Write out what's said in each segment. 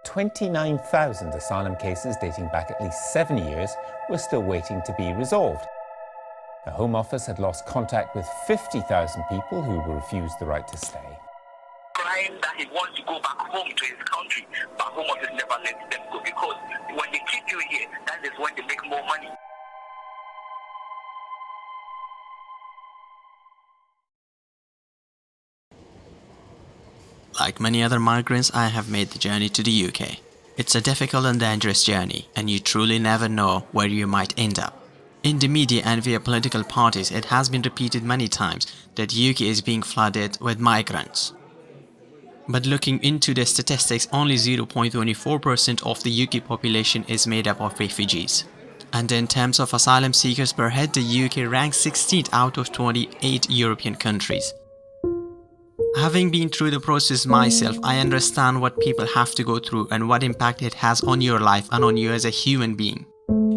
29,000 asylum cases dating back at least 7 years were still waiting to be resolved. The Home Office had lost contact with 50,000 people who were refused the right to stay. Crying that he wants to go back home to his country, but Home Office never lets them go because when they keep you here, that is when they make more money. Like many other migrants, I have made the journey to the UK. It's a difficult and dangerous journey, and you truly never know where you might end up. In the media and via political parties, it has been repeated many times that UK is being flooded with migrants. But looking into the statistics, only 0.24% of the UK population is made up of refugees. And in terms of asylum seekers per head, the UK ranks 16th out of 28 European countries. Having been through the process myself, I understand what people have to go through and what impact it has on your life and on you as a human being.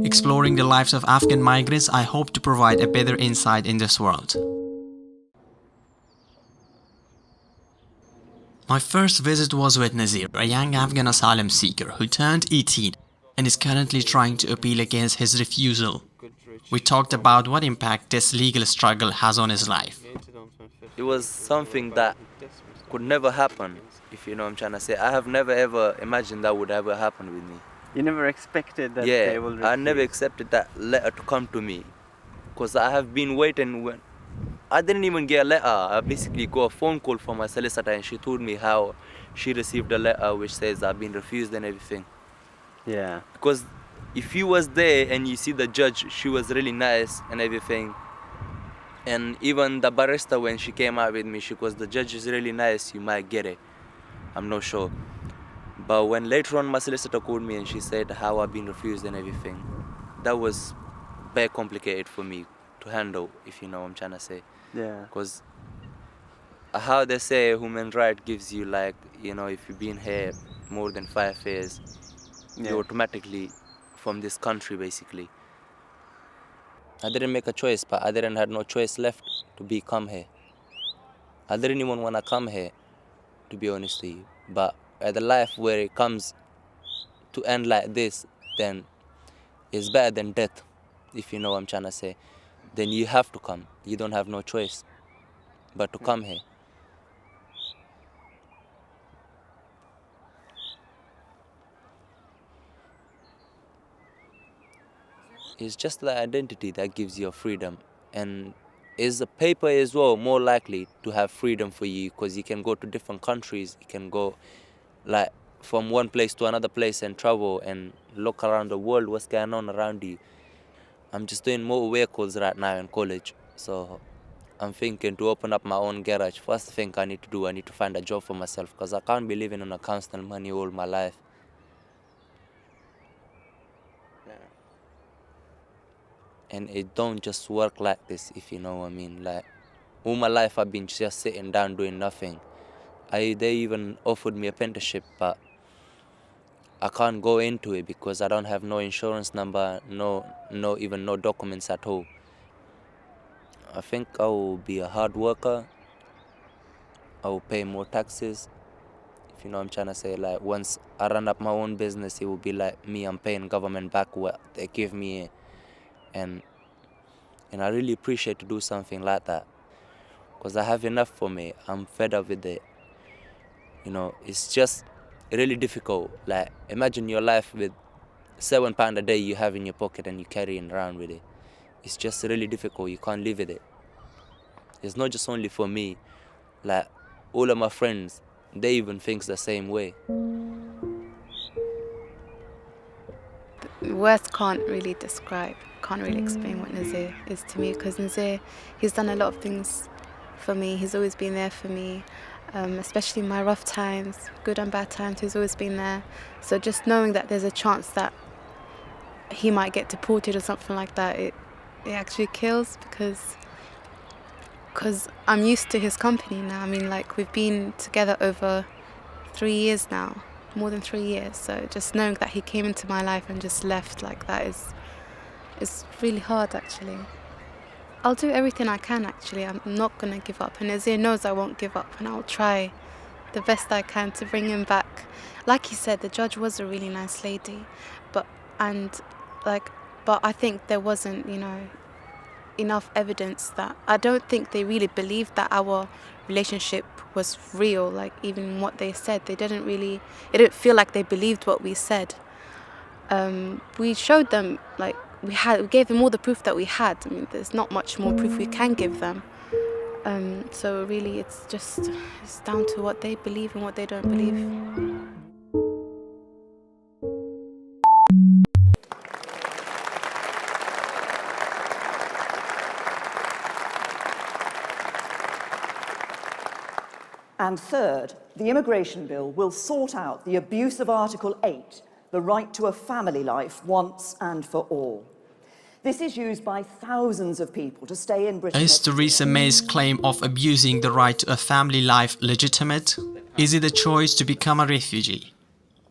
Exploring the lives of Afghan migrants, I hope to provide a better insight in this world. My first visit was with Nazir, a young Afghan asylum seeker who turned 18 and is currently trying to appeal against his refusal. We talked about what impact this legal struggle has on his life. It was something that could never happen, if you know what I'm trying to say. I have never ever imagined that would ever happen with me. You never expected that they will refuse? I never accepted that letter to come to me. Because I have been waiting when... I didn't even get a letter. I basically got a phone call from my solicitor and she told me how she received a letter which says I've been refused and everything. Yeah. Because if you was there and you see the judge, she was really nice and everything. And even the barrister, when she came out with me, she goes, the judge is really nice, you might get it. I'm not sure. But when later on my solicitor called me and she said how I've been refused and everything, that was very complicated for me to handle, if you know what I'm trying to say. Yeah. Because how they say human right gives you, like, you know, if you've been here more than 5 years, you're automatically from this country, basically. I didn't make a choice, but I didn't have no choice left to come here. I didn't even want to come here, to be honest with you. But at the life where it comes to end like this, then it's better than death, if you know what I'm trying to say. Then you have to come. You don't have no choice but to come here. It's just the identity that gives you freedom, and is a paper as well more likely to have freedom for you, because you can go to different countries, you can go like from one place to another place and travel and look around the world, what's going on around you. I'm just doing motor vehicles right now in college, so I'm thinking to open up my own garage. First thing I need to do, I need to find a job for myself, because I can't be living on a constant money all my life. And it don't just work like this, if you know what I mean. Like, all my life I've been just sitting down doing nothing. They even offered me apprenticeship, but I can't go into it because I don't have no insurance number, no documents at all. I think I will be a hard worker. I will pay more taxes, if you know what I'm trying to say. Like, once I run up my own business, it will be like me, I'm paying government back what they give me. And I really appreciate to do something like that, because I have enough for me. I'm fed up with it. You know, it's just really difficult. Like, imagine your life with £7 a day you have in your pocket and you carrying around with it. It's just really difficult. You can't live with it. It's not just only for me. Like, all of my friends, they even think the same way. Words can't really describe, can't really explain what Nazir is to me, because Nazir, he's done a lot of things for me. He's always been there for me, especially in my rough times, good and bad times, he's always been there. So just knowing that there's a chance that he might get deported or something like that, it actually kills, because I'm used to his company now. I mean, like, we've been together over 3 years now. More than 3 years, so just knowing that he came into my life and just left like that is really hard, actually. I'll do everything I can, actually. I'm not gonna give up, and Nazir knows I won't give up, and I'll try the best I can to bring him back. Like you said, the judge was a really nice lady, but I think there wasn't, enough evidence that I don't think they really believed that our relationship was real. Like even what they said, it didn't feel like they believed what we said. We showed them, like we gave them all the proof that we had. I mean, there's not much more proof we can give them. So really, it's down to what they believe and what they don't believe. And third, the immigration bill will sort out the abuse of Article 8, the right to a family life once and for all. This is used by thousands of people to stay in Britain. Is Theresa May's claim of abusing the right to a family life legitimate? Is it a choice to become a refugee?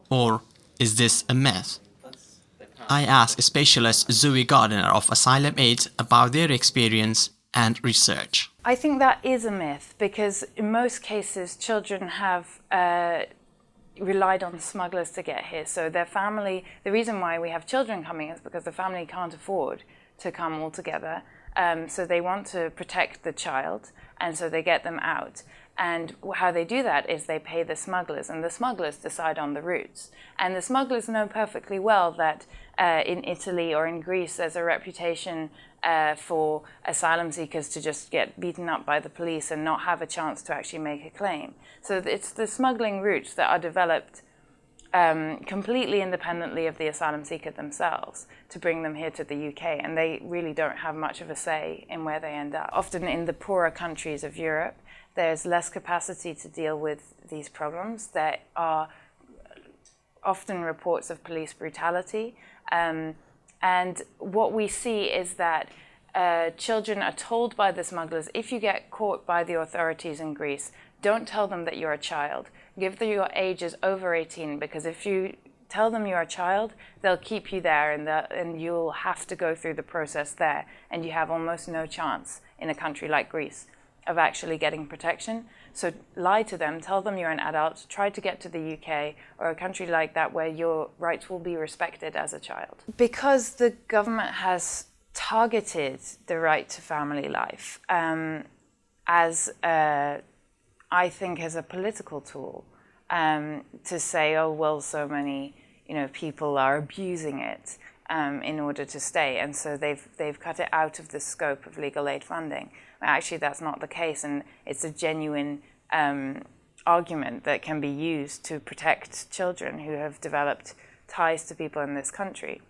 Or is this a myth? I asked specialist Zoe Gardiner of Asylum Aid about their experience and research. I think that is a myth because in most cases children have relied on smugglers to get here. So their family, the reason why we have children coming is because the family can't afford to come all together. So they want to protect the child and so they get them out. And how they do that is they pay the smugglers and the smugglers decide on the routes. And the smugglers know perfectly well that in Italy or in Greece there's a reputation for asylum seekers to just get beaten up by the police and not have a chance to actually make a claim. So it's the smuggling routes that are developed completely independently of the asylum seeker themselves to bring them here to the UK, and they really don't have much of a say in where they end up. Often in the poorer countries of Europe, there's less capacity to deal with these problems. There are often reports of police brutality. And what we see is that children are told by the smugglers, if you get caught by the authorities in Greece, don't tell them that you're a child. Give them your age is over 18, because if you tell them you're a child, they'll keep you there and you'll have to go through the process there. And you have almost no chance in a country like Greece of actually getting protection. So lie to them, tell them you're an adult, try to get to the UK or a country like that where your rights will be respected as a child. Because the government has targeted the right to family life I think as a political tool to say, oh, well, so many people are abusing it in order to stay. And so they've cut it out of the scope of legal aid funding. Actually, that's not the case, and it's a genuine argument that can be used to protect children who have developed ties to people in this country.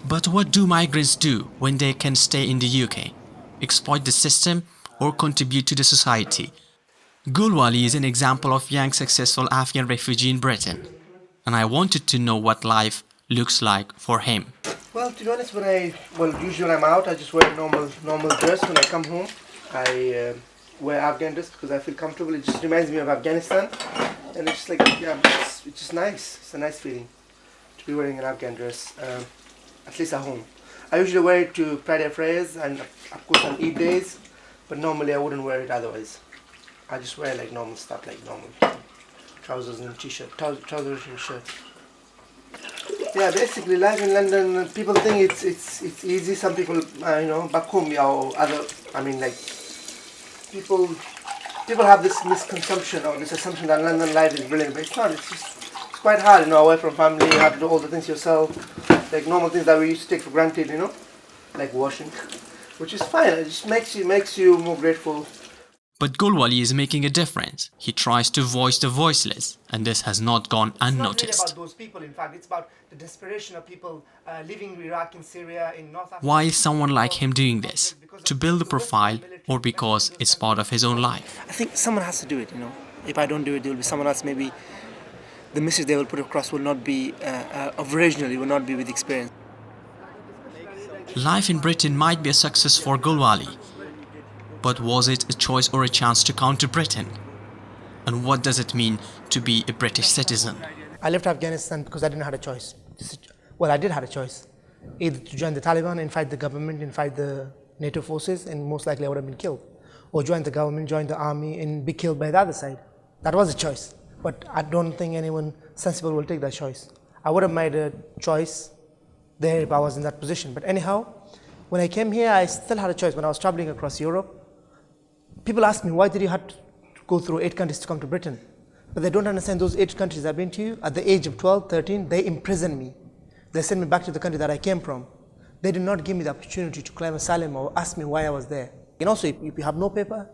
But what do migrants do when they can stay in the UK? Exploit the system or contribute to the society? Gulwali is an example of young successful Afghan refugee in Britain, and I wanted to know what life looks like for him. Well, to be honest, usually when I'm out, I just wear a normal dress. When I come home, I wear Afghan dress because I feel comfortable. It just reminds me of Afghanistan, and it's just like, yeah, it's just nice. It's a nice feeling to be wearing an Afghan dress, at least at home. I usually wear it to Friday prayers and of course on Eid days, but normally I wouldn't wear it otherwise. I just wear like normal stuff, like normal trousers and t-shirt, trousers and shirt. Yeah, basically life in London, people think it's easy. Some people, back home, people have this misconception or this assumption that London life is brilliant, but it's not. It's quite hard, away from family. You have to do all the things yourself, like normal things that we used to take for granted, like washing, which is fine. It just makes you more grateful. But Gulwali is making a difference. He tries to voice the voiceless, and this has not gone unnoticed. It's not really about those people, in fact. It's about the desperation of people living in Iraq, in Syria, in North Africa. Why is someone like him doing this? To build a profile, or because it's part of his own life? I think someone has to do it, If I don't do it, there will be someone else. Maybe the message they will put across will not be, originally will not be with experience. Life in Britain might be a success for Gulwali. But was it a choice or a chance to come to Britain? And what does it mean to be a British citizen? I left Afghanistan because I didn't have a choice. Well, I did have a choice. Either to join the Taliban and fight the government and fight the NATO forces, and most likely I would have been killed. Or join the government, join the army and be killed by the other side. That was a choice, but I don't think anyone sensible will take that choice. I would have made a choice there if I was in that position. But anyhow, when I came here, I still had a choice. When I was traveling across Europe, people ask me, why did you have to go through 8 countries to come to Britain? But they don't understand those 8 countries I've been to. At the age of 12, 13, they imprisoned me. They sent me back to the country that I came from. They did not give me the opportunity to claim asylum or ask me why I was there. And also, if you have no paper,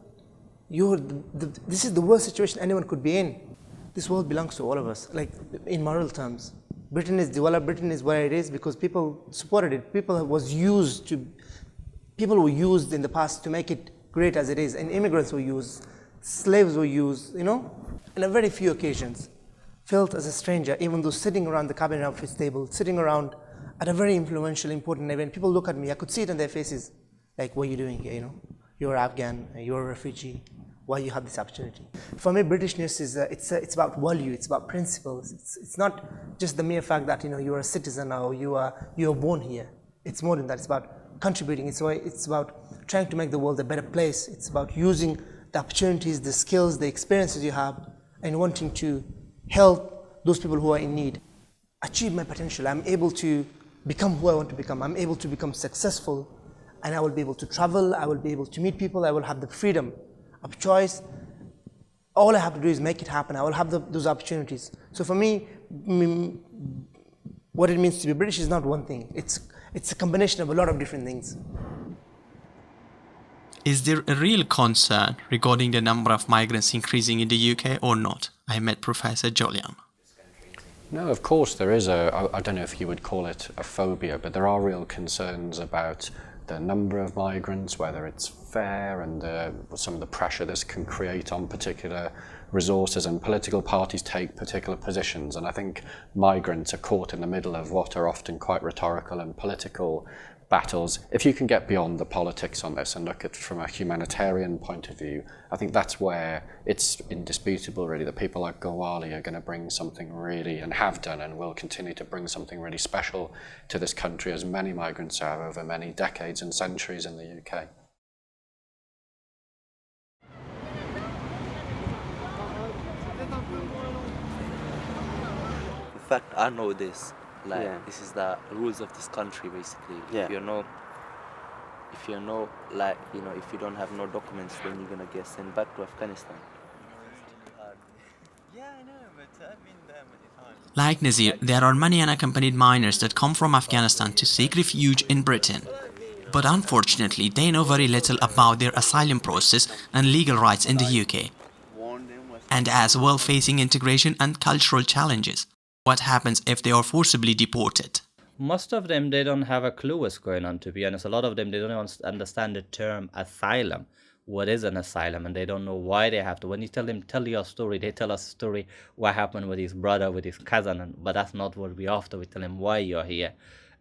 this is the worst situation anyone could be in. This world belongs to all of us, like in moral terms. Britain is developed, Britain is where it is because people supported it. People were used in the past to make it great as it is. And immigrants were used, slaves were used, in a very few occasions. Felt as a stranger, even though sitting around the cabinet office table, sitting around at a very influential, important event, people look at me, I could see it on their faces, like, what are you doing here, You're Afghan, you're a refugee, why you have this opportunity? For me, Britishness is, it's about value, it's about principles. It's not just the mere fact that, you're a citizen or you are born here. It's more than that, it's about contributing, it's about trying to make the world a better place. It's about using the opportunities, the skills, the experiences you have, and wanting to help those people who are in need. Achieve my potential. I'm able to become who I want to become. I'm able to become successful, and I will be able to travel, I will be able to meet people, I will have the freedom of choice. All I have to do is make it happen. I will have those opportunities. So for me, what it means to be British is not one thing. It's a combination of a lot of different things. Is there a real concern regarding the number of migrants increasing in the UK or not? I met Professor Jolian. No, of course there is I don't know if you would call it a phobia, but there are real concerns about the number of migrants, whether it's fair, and some of the pressure this can create on particular resources, and political parties take particular positions. And I think migrants are caught in the middle of what are often quite rhetorical and political battles. If you can get beyond the politics on this and look at it from a humanitarian point of view, I think that's where it's indisputable really that people like Gowali are going to bring something really, and have done and will continue to bring something really special to this country, as many migrants have over many decades and centuries in the UK. In fact, I know this. This is the rules of this country, basically. Yeah. If you know, if you don't have no documents, then you're gonna get sent back to Afghanistan. Yeah, I know, but I've been there many times. Like Nazir, there are many unaccompanied minors that come from Afghanistan to seek refuge in Britain. But unfortunately, they know very little about their asylum process and legal rights in the UK, and as well facing integration and cultural challenges. What happens if they are forcibly deported? Most of them, they don't have a clue what's going on, to be honest. A lot of them, they don't understand the term asylum. What is an asylum? And they don't know why they have to. When you tell them, tell your story, they tell us a story, what happened with his brother, with his cousin. But that's not what we after. We tell them why you're here.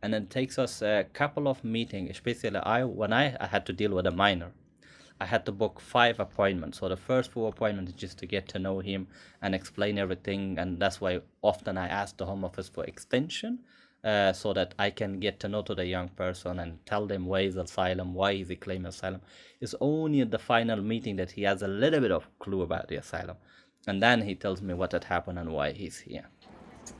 And it takes us a couple of meetings, especially when I had to deal with a minor. I had to book 5 appointments. So the first 4 appointments is just to get to know him and explain everything. And that's why often I ask the Home Office for extension, so that I can get to know to the young person and tell them why is asylum, why is he claiming asylum. It's only at the final meeting that he has a little bit of clue about the asylum. And then he tells me what had happened and why he's here.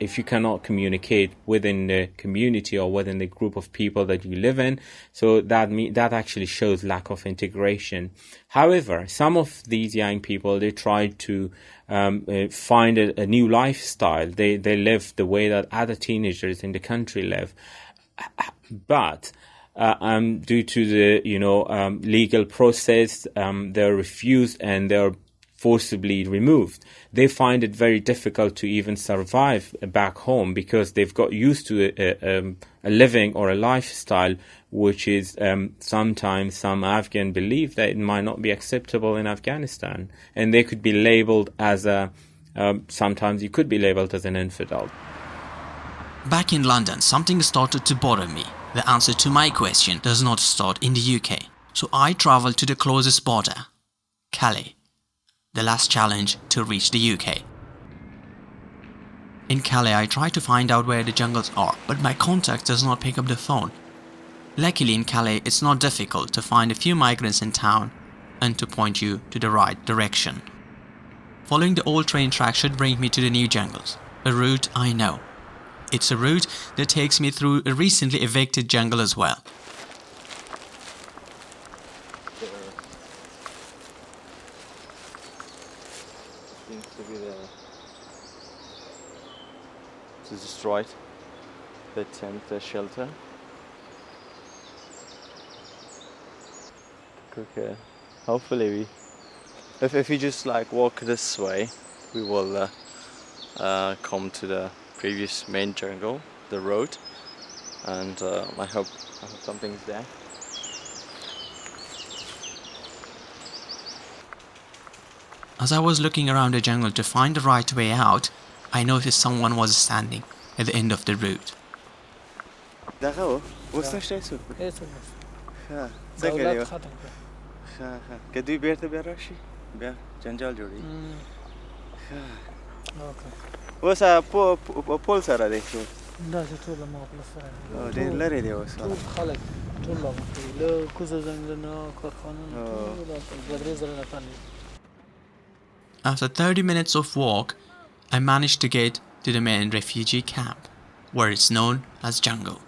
If you cannot communicate within the community or within the group of people that you live in, so that actually shows lack of integration. However, some of these young people, they try to find a new lifestyle. They live the way that other teenagers in the country live, but due to the legal process, they're refused and they're forcibly removed. They find it very difficult to even survive back home because they've got used to a living or a lifestyle which is sometimes some Afghan believe that it might not be acceptable in Afghanistan, and they could be labeled as sometimes you could be labeled as an infidel. Back in London, something started to bother me. The answer to my question does not start in the UK. So I traveled to the closest border, Calais. The last challenge to reach the UK. In Calais, I try to find out where the jungles are, but my contact does not pick up the phone. Luckily in Calais, it's not difficult to find a few migrants in town and to point you to the right direction. Following the old train track should bring me to the new jungles, a route I know. It's a route that takes me through a recently evicted jungle as well. Seems to be destroyed. The tent, the shelter. Okay. Hopefully if we just like walk this way, we will come to the previous main jungle, the road, and I hope something's there. As I was looking around the jungle to find the right way out, I noticed someone was standing at the end of the route. After 30 minutes of walk, I managed to get to the main refugee camp, where it's known as jungle.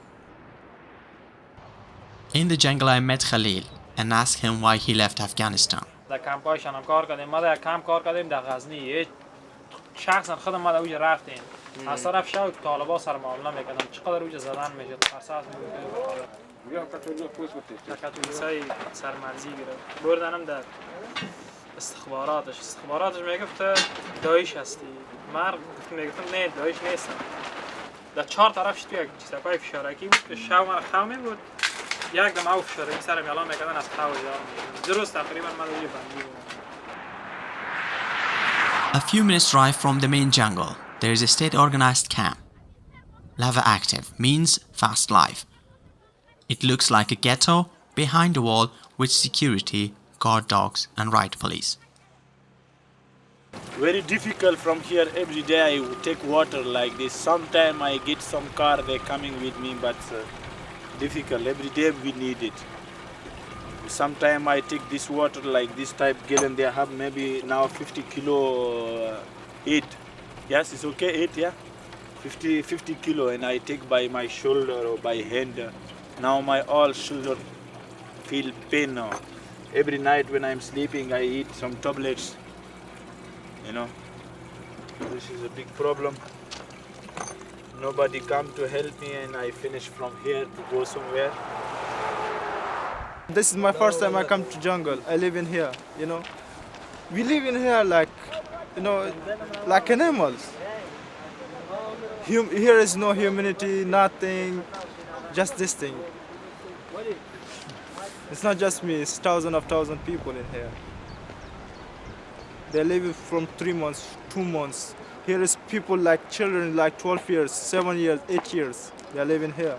In the jungle I met Khalil and asked him why he left Afghanistan. در کمپایشان هم کار کردیم. ما در کمپ کار کردیم در غزنی. شخصا خودم ما در اوج رفتیم. از طرف شو طالبا سر معامله میکردن. چقدر اوج زدن میشد. فرصت کاتولیسای سرمرزی گرفت. بردنم در استخباراتش میگفت داعش هستی. مرد میگفتم نه داعش نیستم. در چهار طرفش توی چیزای فشارکی بود که شو من خامی بود. یک دم او فشارکی سرم اعلام میکردن از خاو یار. درست تقریبا من روی بندی بودم. A few minutes drive from the main jungle, there is a state-organized camp. Lava active means fast life. It looks like a ghetto behind a wall with security, guard dogs and riot police. Very difficult from here. Every day I take water like this. Sometime I get some car, they coming with me, but difficult. Every day we need it. Sometime I take this water like this type gallon. They have maybe now 50 kilo 8. Yes, it's okay 8, yeah. 50 kilo, and I take by my shoulder or by hand. Now my all shoulder feel pain now. Every night when I'm sleeping, I eat some tablets. You know, this is a big problem. Nobody come to help me, and I finish from here to go somewhere. This is my first time I come to jungle. I live in here, you know. We live in here like, you know, like animals. Here is no humanity, nothing, just this thing. It's not just me, it's thousands of people in here. They live from 3 months, 2 months. Here is people like children, like 12 years, 7 years, 8 years. They are living here.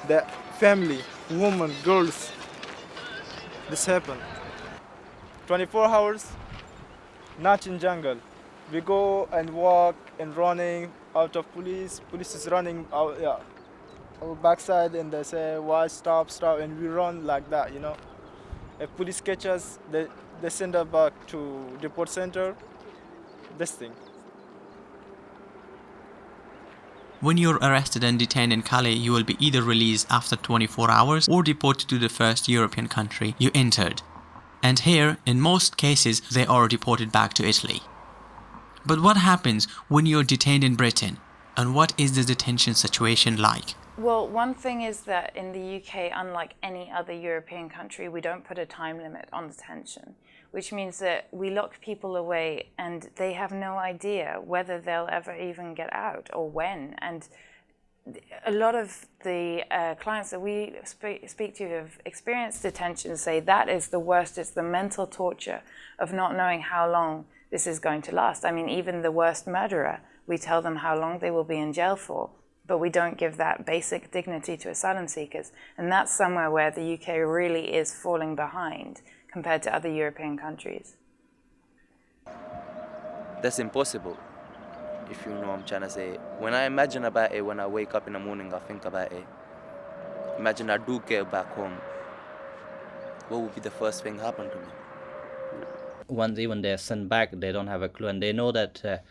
The family, women, girls. This happened. 24 hours, not in jungle. We go and walk and running out of police. Police is running out, our backside, and they say, why stop, and we run like that, you know. If police catch us, they send us back to deport center, this thing. When you're arrested and detained in Calais, you will be either released after 24 hours or deported to the first European country you entered. And here, in most cases, they are deported back to Italy. But what happens when you're detained in Britain? And what is the detention situation like? Well, one thing is that in the UK, unlike any other European country, we don't put a time limit on detention, which means that we lock people away and they have no idea whether they'll ever even get out or when. And a lot of the clients that we speak to who have experienced detention say that is the worst. It's the mental torture of not knowing how long this is going to last. I mean, even the worst murderer, we tell them how long they will be in jail for, but we don't give that basic dignity to asylum seekers. And that's somewhere where the UK really is falling behind compared to other European countries. That's impossible, if you know what I'm trying to say. When I imagine about it, when I wake up in the morning, I think about it. Imagine I do get back home. What would be the first thing happen to me? Once even they're sent back, they don't have a clue, and they know that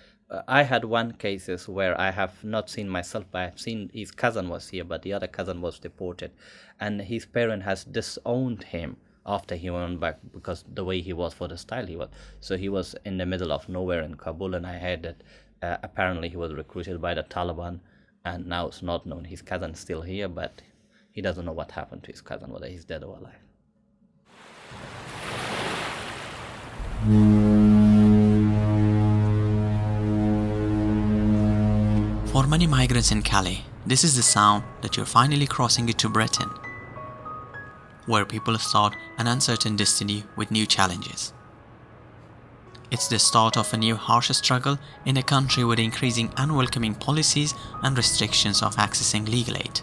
I had one cases where I have not seen myself, but I've seen his cousin was here, but the other cousin was deported, and his parent has disowned him after he went back because the way he was, for the style he was. So he was in the middle of nowhere in Kabul, and I heard that apparently he was recruited by the Taliban, and now it's not known. His cousin's still here, but he doesn't know what happened to his cousin, whether he's dead or alive. For many migrants in Calais, this is the sound that you're finally crossing into Britain, where people start an uncertain destiny with new challenges. It's the start of a new harsh struggle in a country with increasing unwelcoming policies and restrictions of accessing legal aid.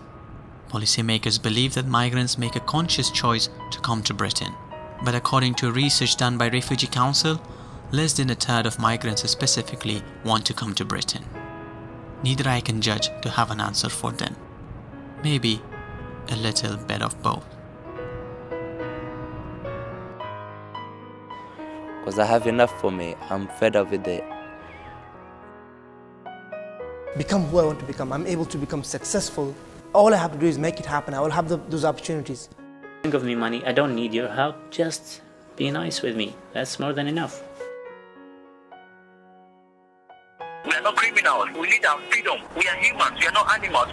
Policymakers believe that migrants make a conscious choice to come to Britain, but according to research done by Refugee Council, less than a third of migrants specifically want to come to Britain. Neither I can judge to have an answer for them. Maybe a little bit of both. Because I have enough for me. I'm fed up with it. Become who I want to become. I'm able to become successful. All I have to do is make it happen. I will have those opportunities. Don't give me money. I don't need your help. Just be nice with me. That's more than enough. We are not criminals. We need our freedom. We are humans. We are not animals.